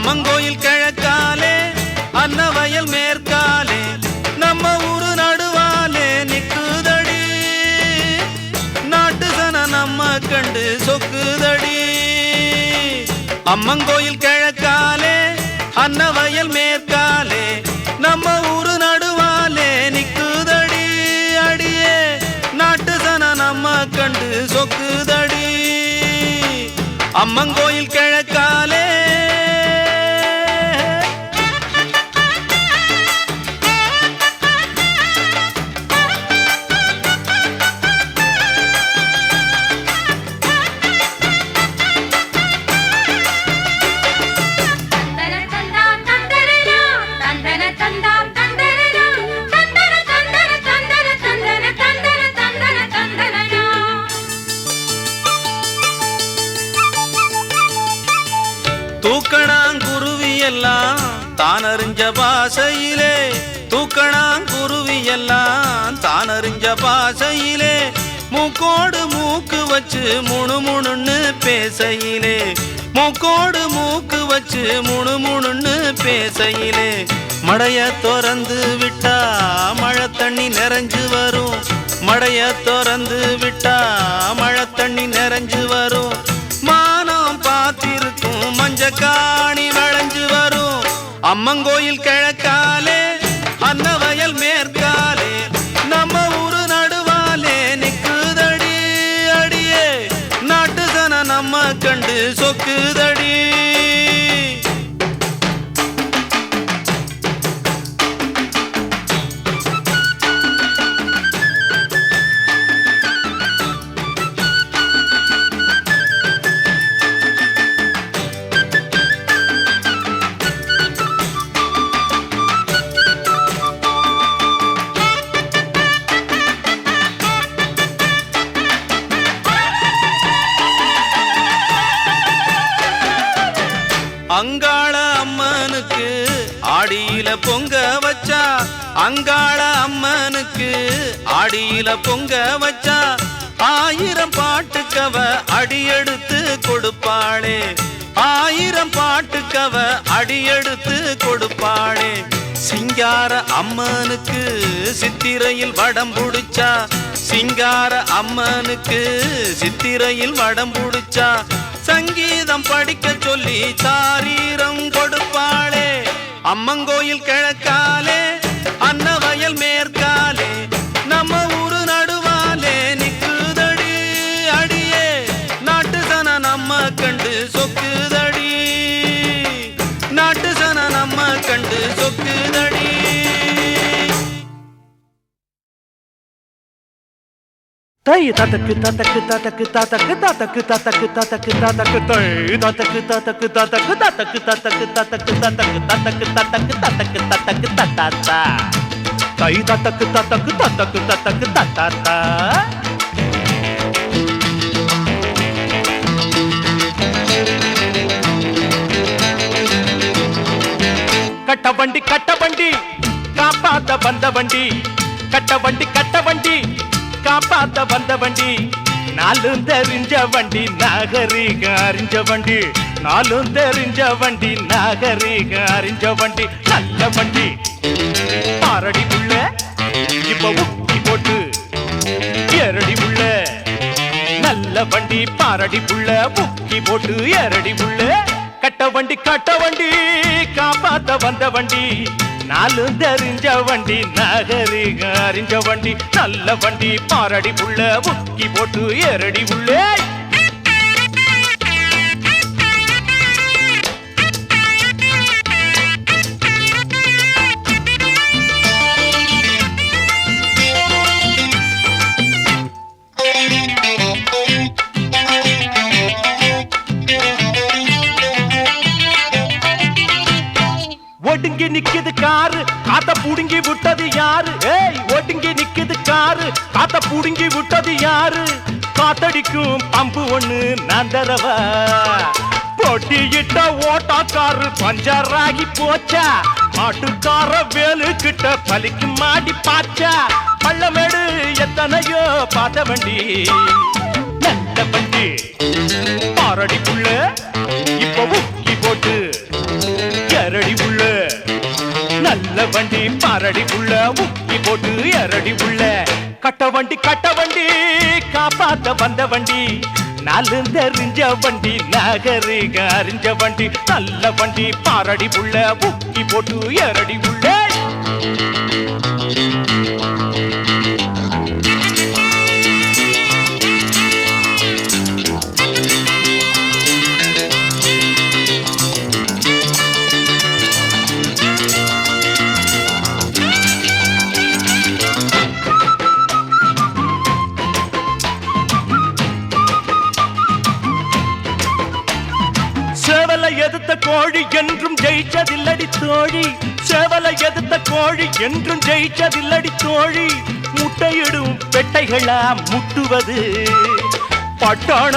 அம்மங்கோயில் கிழக்காலே அன்னவயல் மேற்காலே நம்ம ஊரு நடுவாலே நிக்குதடி நாட்டு சன நம்ம கண்டு சொக்குதடி அம்மங்கோயில் கிழக்காலே அன்னவயல் மேற்காலே நம்ம ஊரு நடுவாலே நிக்குதடி அடியே நாட்டு சன நம்ம கண்டு சொக்குதடி அம்மங்கோயில் கிழக்காலே தூக்கணாங்குருவி எல்லாம் தானறிஞ்ச பாசையிலே தூக்கணாங்குருவி எல்லாம் தானறிஞ்ச பாசையிலே மூக்கோடு மூக்கு வச்சு முணுமுணுன்னு பேசையிலே மூக்கோடு மூக்கு வச்சு முணுமுணுன்னு பேசையிலே மடைய திறந்து விட்டா மழை தண்ணி நிறைஞ்சு வரும் மடைய திறந்து விட்டா மழை தண்ணி நிறைஞ்சு வரும் மானம் பார்த்திருக்கும் மஞ்சக்காணி வளைஞ்சு வரும் அம்மங்கோயில் கிழக்காலே அன்னவயல் மேற்காலே நம்ம ஊரு நடுவாலே நிக்குதடி அடியே நாட்டு சன நம்ம கண்டு சொக்குதடி அங்காள அம்மனுக்கு ஆடியில பொங்க வச்சா அங்காள அம்மனுக்கு ஆடியில பொங்க வச்சா 1000 பாட்டுக்கவ அடியெடுத்து கொடுப்பாளே 1000 பாட்டுக்கவ அடியெடுத்து கொடுப்பாளே சிங்கார அம்மனுக்கு சித்திரையில் வடம் புடிச்சா சிங்கார அம்மனுக்கு சித்திரையில் வடம் புடிச்சா சங்கீதம் படிக்க சொல்லி சாரீரம் கொடுப்பாளே அம்மங்கோயில் கிழக்காலே அன்னவயல் மேற்காலே நம்ம ஊரு நடுவாலே நிக்குதடி அடியே நாட்டு சன நம்ம கண்டு சொக்குதடி நாட்டு சன நம்ம கண்டு சொக்குதடி தை ததக்கு ததக்கு ததக்கு ததக்கு ததக்கு ததக்கு ததக்கு ததக்கு தை ததக்கு ததக்கு ததக்கு ததக்கு ததக்கு ததக்கு ததக்கு ததக்கு ததக்கு ததக்கு ததக்கு ததா தை ததக்கு ததக்கு ததக்கு ததக்கு ததா கட்ட வண்டி காப்பாத்த வந்த வண்டி கட்ட வண்டி காப்பாத்த வந்த வண்டி நாலும் தெரிஞ்ச வண்டி நாகரீக அறிஞ்ச வண்டி நாலும் தெரிஞ்ச வண்டி நாகரீக அறிஞ்ச வண்டி நல்ல வண்டி பாரடி உள்ள இப்ப உக்கி போட்டு ஏரடி உள்ள நல்ல வண்டி பாரடி உள்ள உக்கி போட்டு ஏரடி உள்ள கட்ட வண்டி காப்பாத்த வந்த வண்டி நாலும் தெரிஞ்ச வண்டி நாகரீக அறிஞ்ச வண்டி நல்ல வண்டி பாரடி புள்ள உக்கி போட்டு ஏரடி உள்ளே ஒடுங்கி நிக்குது காரு காத்த புடுங்கி விட்டது யாரு ஏய் ஒடுங்கி நிக்குது காரு காத்த புடுங்கி விட்டது யாரு காத்தடிக்கும் பம்பு ஒண்ணு நான் தரவா போட்டியிட்ட ஓட்டாக்காரு பஞ்சராகி போச்சா மாட்டுக்கார வேலு கிட்ட பலிக்கு மாடி பாச்சா பள்ளமேடு எத்தனையோ பார்த்த வண்டி நல்ல வண்டி பாரடி புள்ள இப்ப உக்கி போட்டு வண்டி பாரடி புள்ள முக்கி போட்டு எரடி புள்ள கட்ட வண்டி காப்பாத்த வந்த வண்டி நாலு தெரிஞ்ச வண்டி நாகரிக அறிஞ்ச வண்டி நல்ல வண்டி பாரடி புள்ள முக்கி போட்டு எரடி புள்ள சேவலை எதிர்த்த கோழி என்றும் ஜெயிச்சதில்லடி தோழி சேவலை எதிர்த்த கோழி என்றும் ஜெயிச்சதில்லடி தோழி முட்டையிடும் பெட்டைகளா முட்டுவது பட்டாண